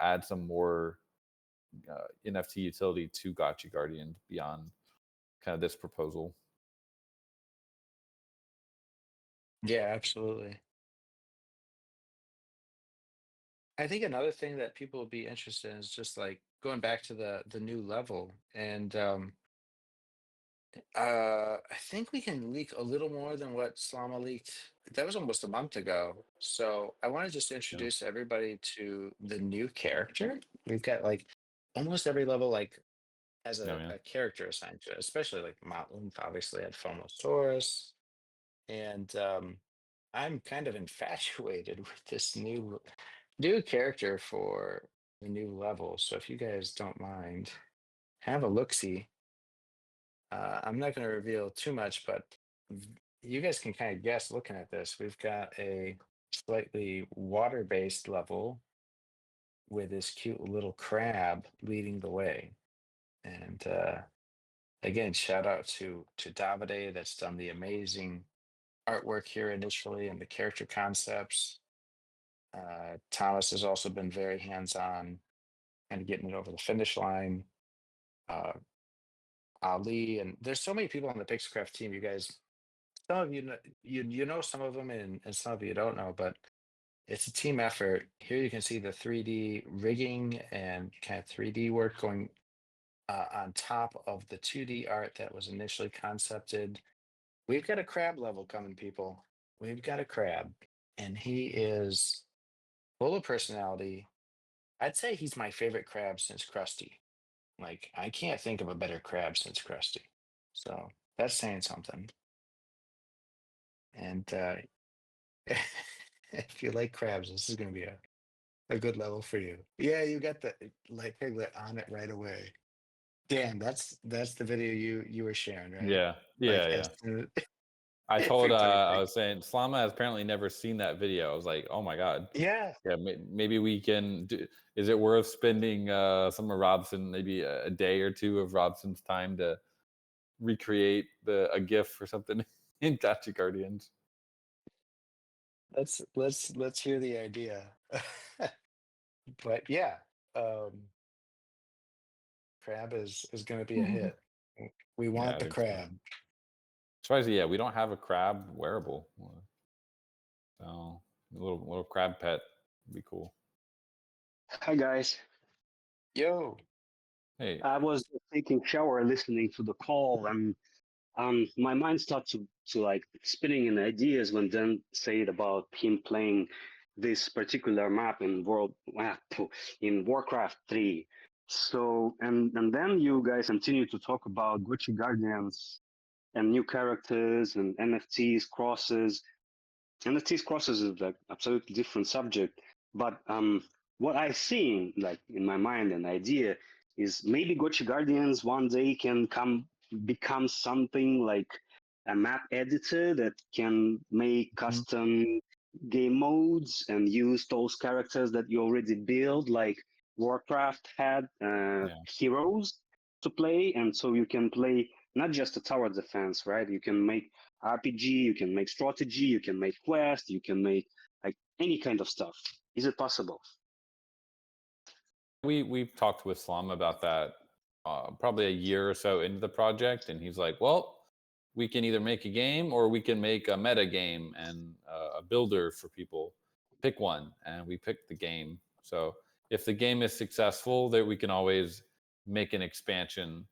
add some more NFT utility to Gotchi Guardian beyond kind of this proposal. Yeah, absolutely. I think another thing that people will be interested in is just like going back to the new level. And I think we can leak a little more than what Slama leaked. That was almost a month ago. So I want to just Yeah. introduce everybody to the new character. We've got like almost every level like has No, a yeah. character assigned to it, especially like Mountain obviously had Fomosaurus. And I'm kind of infatuated with this new character for the new level. So if you guys don't mind, have a look see. I'm not going to reveal too much, but you guys can kind of guess looking at this. We've got a slightly water-based level with this cute little crab leading the way. And again, shout out to Davide that's done the amazing artwork here initially and the character concepts. Thomas has also been very hands-on and getting it over the finish line. Uh, Ali, and there's so many people on the Pixelcraft team. You guys, some of you know, you know some of them, and some of you don't know, but it's a team effort. Here you can see the 3D rigging and kind of 3D work going on top of the 2D art that was initially concepted. We've got a crab level coming, people. We've got a crab, and he is full of personality. I'd say he's my favorite crab since Krusty. Like, I can't think of a better crab since Krusty. So that's saying something. And if you like crabs, this is going to be a good level for you. Yeah, you got the like piglet on it right away. Dan, that's the video you were sharing, right? Yeah, Like yeah, as yeah. soon I told I perfect. was saying Slama has apparently never seen that video. I was like, oh my god. Yeah. Yeah, maybe we can do. Is it worth spending some of Robson, maybe a day or two of Robson's time to recreate a GIF or something? in Gotchi Guardians. Let's hear the idea. But yeah, um, crab is going to be a hit. We Yeah, want I the think so. crab. Surprisingly, yeah, we don't have a crab wearable. So a little crab pet would be cool. Hi guys. Yo, Hey, I was taking shower listening to the call and my mind started to like spinning in ideas when Dan said about him playing this particular map in in Warcraft 3. So and then you guys continue to talk about Gotchi Guardians and new characters and NFTs crosses. NFTs crosses is like absolutely different subject. But what I see like in my mind an idea is maybe Gotchi Guardians one day can become something like a map editor that can make custom game modes and use those characters that you already build, like Warcraft had yeah. heroes to play, and so you can play not just a tower defense, right? You can make RPG, you can make strategy, you can make quest, you can make like any kind of stuff. Is it possible? We've talked with Slum about that probably a year or so into the project, and he's like, "Well, we can either make a game or we can make a meta game and a builder for people. Pick one." And we picked the game. So if the game is successful, that we can always make an expansion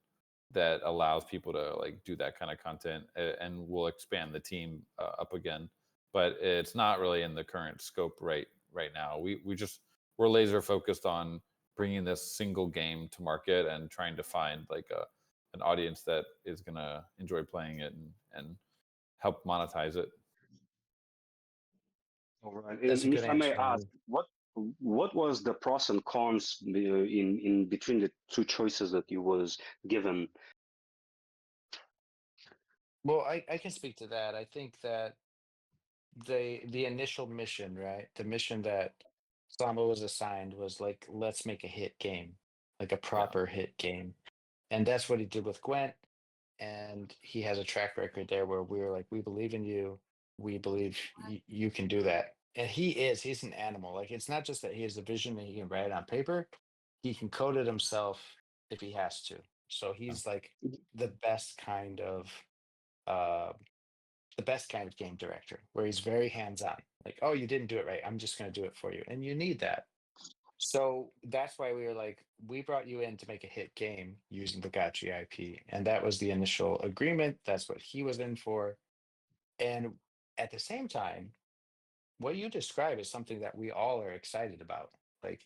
that allows people to like do that kind of content, and we'll expand the team up again. But it's not really in the current scope right now. We're laser focused on bringing this single game to market and trying to find like an audience that is going to enjoy playing it and help monetize it. All right. that's a And good if I may answer, ask, Andrew. what was the pros and cons in between the two choices that you was given? Well, I can speak to that. I think that the initial mission, right? The mission that Samba was assigned was like, let's make a hit game, like a Yeah. proper hit game. And that's what he did with Gwent. And he has a track record there where we were like, we believe in you. We believe you can do that. And he's an animal. Like, it's not just that he has a vision and he can write it on paper, he can code it himself if he has to. So he's like the best kind of uh the best kind of game director where he's very hands-on. Like, oh, you didn't do it right, I'm just going to do it for you, and you need that. So that's why we were like, we brought you in to make a hit game using the Gotchi IP, and that was the initial agreement. That's what he was in for. And at the same time, what you describe is something that we all are excited about. Like,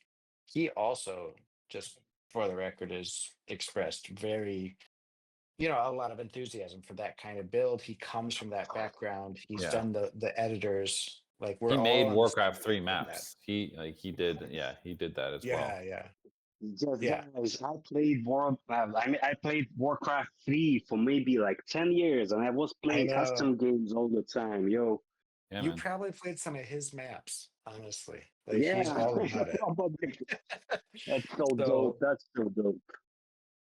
he also, just for the record, is expressed very, a lot of enthusiasm for that kind of build. He comes from that background. He's Yeah. done the editors. Like, we're He all made on the same Warcraft 3 page on that. maps. He did, yeah, he did that as well. Yeah, Just yeah. guys, I played Warcraft 3 for maybe like 10 years and I was I playing know. custom games all the time. Yo, Yeah, You man. probably played some of his maps, honestly. Like, he's yeah, all about it. probably. That's so dope. So That's so dope.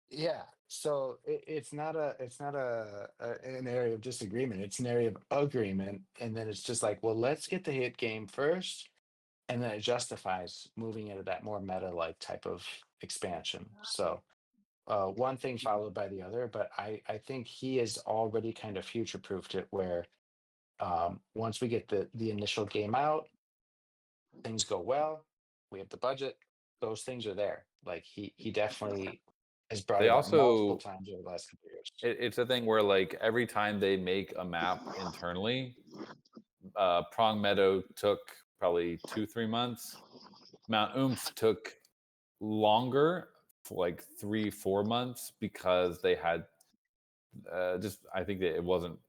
yeah, so it's not an area of disagreement. It's an area of agreement, and then it's just like, well, let's get the hit game first, and then it justifies moving into that more meta like type of expansion. So one thing followed by the other, but I think he has already kind of future proofed it where once we get the initial game out, things go well, we have the budget, those things are there. Like, he definitely has brought They it up multiple also times over the last couple of years. it's a thing where like every time they make a map internally, Prong Meadow took probably 2-3 months. Mount Oomph took longer, for like 3-4 months, because they had just I think that it wasn't,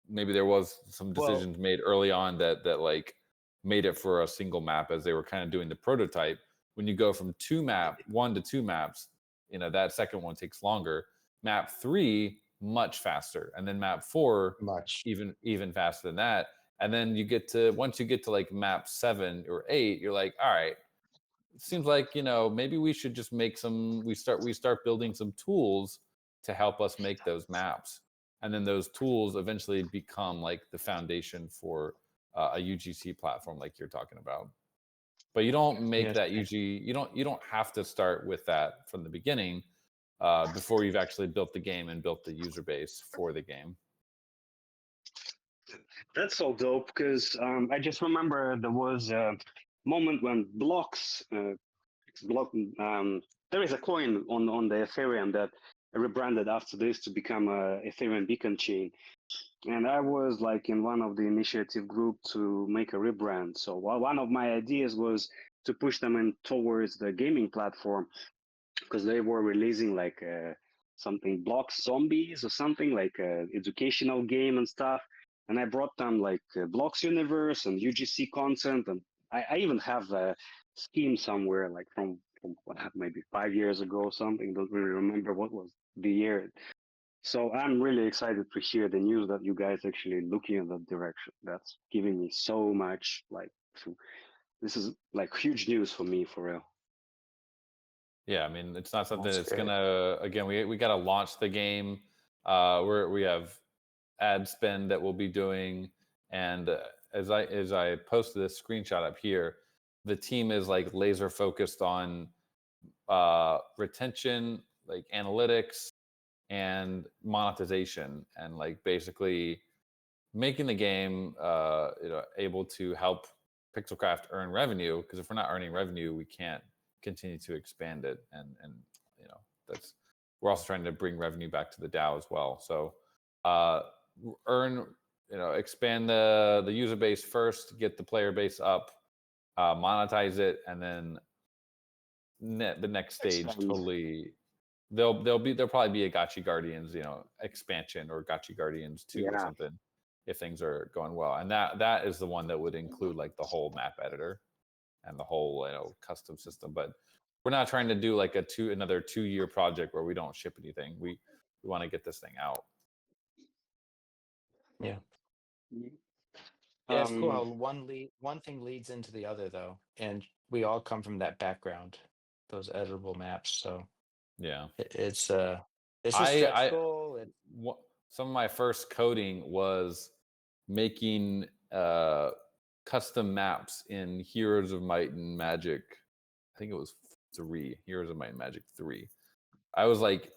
maybe there was some Well, decisions made early on that like made it for a single map as they were kind of doing the prototype. When you go from one to two maps, that second one takes longer. Map 3 much faster, and then map 4 much. even faster than that. And then once you get to like map 7 or 8, you're like, all right, it seems like maybe we should just make we start building some tools to help us make those maps. and then those tools eventually become like the foundation for a UGC platform, like you're talking about. But you don't make Yes. that usually. You don't have to start with that from the beginning before you've actually built the game and built the user base for the game. That's so dope because I just remember there was a moment when block there is a coin on the Ethereum that rebranded after this to become a Ethereum beacon chain, and I was like in one of the initiative group to make a rebrand. So one of my ideas was to push them in towards the gaming platform because they were releasing like something blocks zombies or something like educational game and stuff, and I brought them like blocks universe and UGC content, and I even have a scheme somewhere like from maybe 5 years ago or something. Don't really remember what was the year. So I'm really excited to hear the news that you guys actually looking in that direction. That's giving me so much like this is like huge news for me for real. Yeah, I mean, it's not something That's that's great. gonna. Again, we got to launch the game. We have ad spend that we'll be doing, and as I posted this screenshot up here, the team is like laser focused on retention, like analytics, and monetization, and like basically making the game able to help Pixelcraft earn revenue, because if we're not earning revenue, we can't continue to expand it, and that's we're also trying to bring revenue back to the DAO as well. So uh earn expand the user base first, get the player base up, monetize it, and then the next stage Expand. totally there'll probably be a Gotchi Guardians expansion, or Gotchi Guardians 2 or Yeah. something, if things are going well. And that is the one that would include like the whole map editor and the whole custom system. But we're not trying to do like another 2-year project where we don't ship anything. We want to get this thing out. Yeah. Mhm. Yeah, it's cool how Um, one thing leads into the other though. And we all come from that background, those editable maps. So Yeah. it's a I stretch I goal. some of my first coding was making custom maps in Heroes of Might and Magic. I think it was 3, Heroes of Might and Magic 3. I was like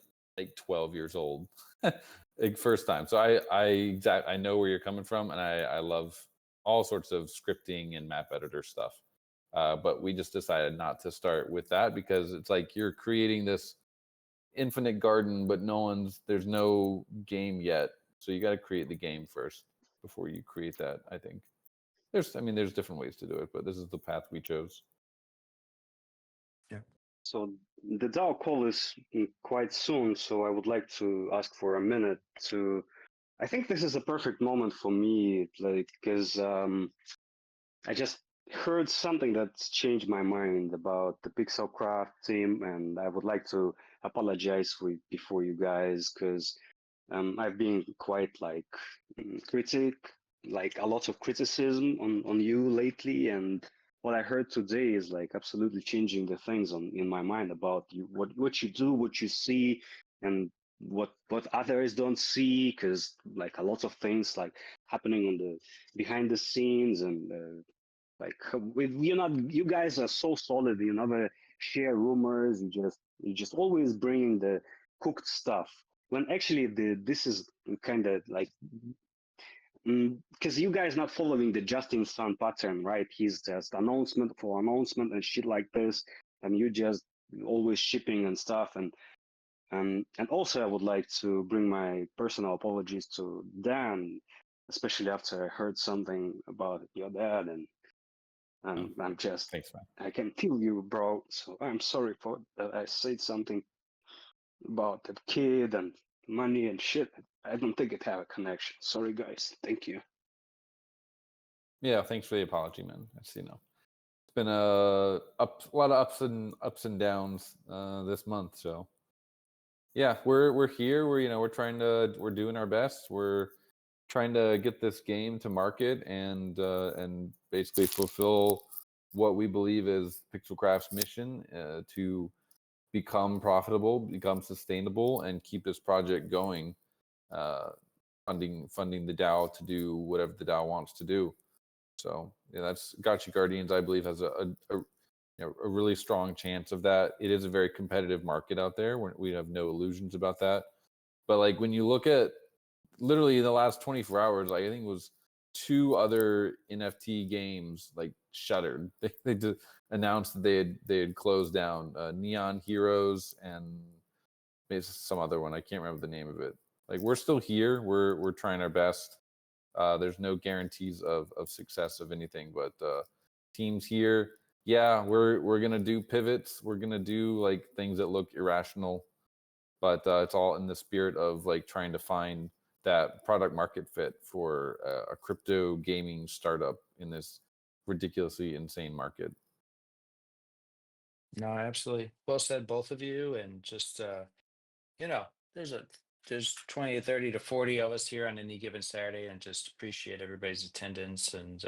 12 years old, like first time. So I know where you're coming from, and I love all sorts of scripting and map editor stuff. But we just decided not to start with that, because it's like you're creating this infinite garden, but there's no game yet. So you got to create the game first before you create that. I think there's different ways to do it, but this is the path we chose. Yeah. so the DAO call is quite soon, so I would like to ask for a minute to. I think this is a perfect moment for me, like because I just heard something that's changed my mind about the Pixelcraft team, and I would like to apologize before you guys because I've been quite like like a lot of criticism on you lately, and what I heard today is like absolutely changing the things in my mind about you, what you do, what you see, and what others don't see, because like a lot of things like happening on the behind the scenes, and like with you guys are so solid. You never share rumors. You just always bringing the cooked stuff. When actually this is kind of like because you guys not following the Justin Sun pattern, right? He's just announcement for announcement and shit like this, and you just always shipping and stuff. And also I would like to bring my personal apologies to Dan, especially after I heard something about your dad, and Oh, I'm just, thanks, man. I can feel you, bro. So I'm sorry for that. I said something about the kid and money and shit. I don't think it have a connection. Sorry, guys. Thank you. Yeah, thanks for the apology, man. It's it's been a lot of ups and downs this month. So yeah, we're here. We're doing our best. We're trying to get this game to market, and basically fulfill what we believe is Pixelcraft's mission, to become profitable, become sustainable, and keep this project going. funding the DAO to do whatever the DAO wants to do. So yeah, that's Gotchi Guardians, I believe, has a really strong chance of that. It is a very competitive market out there. We have no illusions about that. But like when you look at literally in the last 24 hours, like I think it was 2 other NFT games like shuttered. They just announced that they had closed down, Neon Heroes and maybe some other one. I can't remember the name of it. Like we're still here. We're trying our best. There's no guarantees of success of anything, but teams here, yeah, we're gonna do pivots. We're gonna do like things that look irrational, but it's all in the spirit of like trying to find that product market fit for a crypto gaming startup in this ridiculously insane market. No, absolutely. Well said, both of you. And just you know, there's 20 to 30 to 40 of us here on any given Saturday, and just appreciate everybody's attendance, and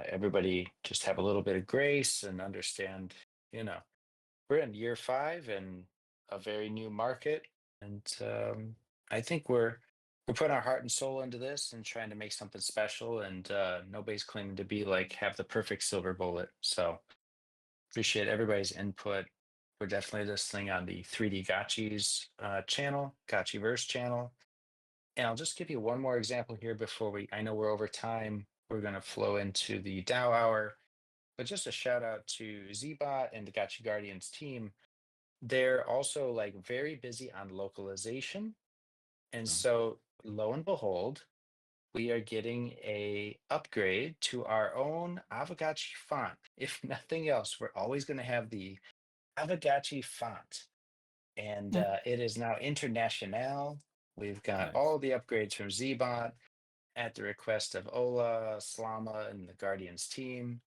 everybody just have a little bit of grace and understand, you know, we're in year 5 and a very new market. And I think we're putting our heart and soul into this and trying to make something special. And nobody's claiming to be like have the perfect silver bullet. So appreciate everybody's input. We're definitely listening on the 3D Gotchis channel, Gotchiverse channel. And I'll just give you one more example here before I know we're over time. We're going to flow into the DAO hour, but just a shout out to Zbot and the Gotchi Guardians team. They're also like very busy on localization. And so lo and behold, we are getting a upgrade to our own Aavegotchi font. If nothing else, we're always going to have the Aavegotchi font. And it is now international. We've got Nice. all the upgrades from Zbot at the request of Ola, Slama, and the Guardians team.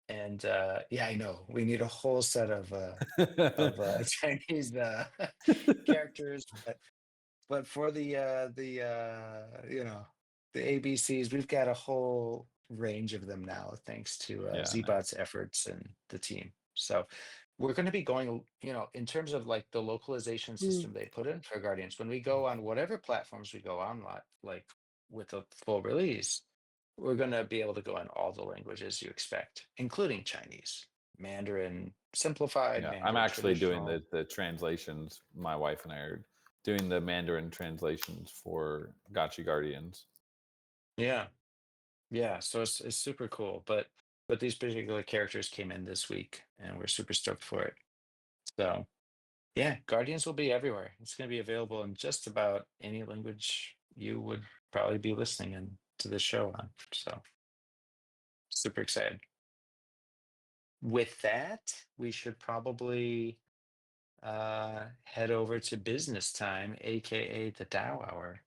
And yeah, I know we need a whole set of Chinese characters, but for you know, the ABCs, we've got a whole range of them now, thanks to Yeah, Zbot's efforts and the team. So we're going to be going, you know, in terms of like the localization system they put in for Guardians. When we go on whatever platforms we go on, like with the full release, we're going to be able to go in all the languages you expect, including Chinese, Mandarin simplified, yeah. I'm Mandarin actually doing traditional. the translations. My wife and I are doing the Mandarin translations for Gotchi Guardians. Yeah. Yeah, so it's super cool. But these particular characters came in this week and we're super stoked for it. So yeah, Guardians will be everywhere. It's going to be available in just about any language you would probably be listening in to this show on. So super excited. With that, we should probably head over to business time, aka the DAO hour.